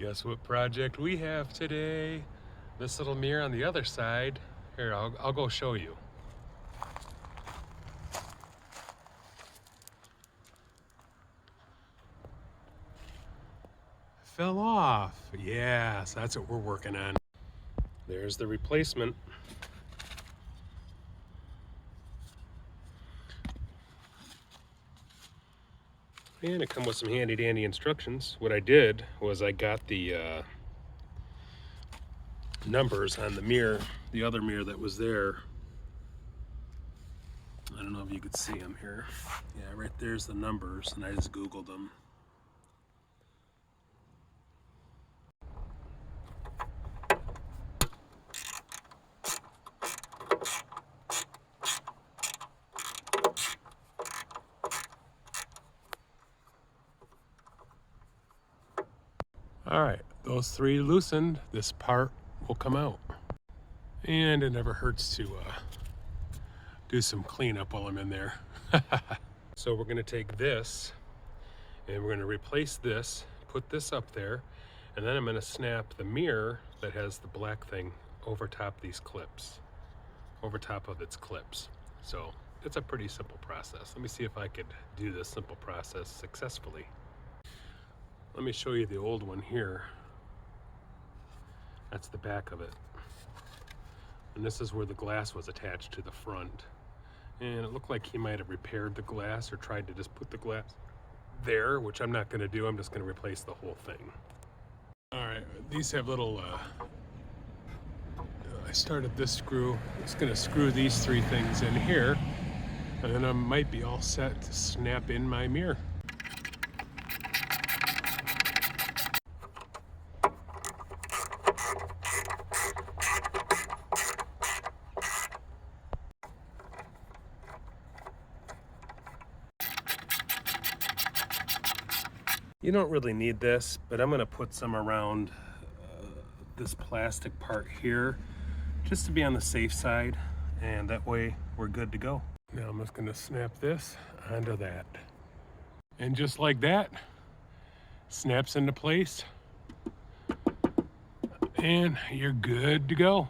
Guess what project we have today? This little mirror on the other side. Here, I'll go show you. Fell off. Yeah, so that's what we're working on. There's the replacement. And it comes with some handy dandy instructions. What I did was I got the numbers on the mirror, the other mirror that was there. I don't know if you could see them here. Yeah, right there's the numbers, and I just Googled them. All right, those three loosened, this part will come out. And it never hurts to do some cleanup while I'm in there. So we're gonna take this and we're gonna replace this, put this up there, and then I'm gonna snap the mirror that has the black thing over top these clips, over top of its clips. So it's a pretty simple process. Let me see if I could do this simple process successfully. Let me show you the old one here. That's the back of it. And this is where the glass was attached to the front. And it looked like he might have repaired the glass or tried to just put the glass there, which I'm not gonna do. I'm just gonna replace the whole thing. All right, these have little, I started this screw. It's gonna screw these three things in here, and then I might be all set to snap in my mirror. You don't really need this, but I'm gonna put some around this plastic part here just to be on the safe side, and that way we're good to go. Now I'm just gonna snap this onto that. And just like that, snaps into place, and you're good to go.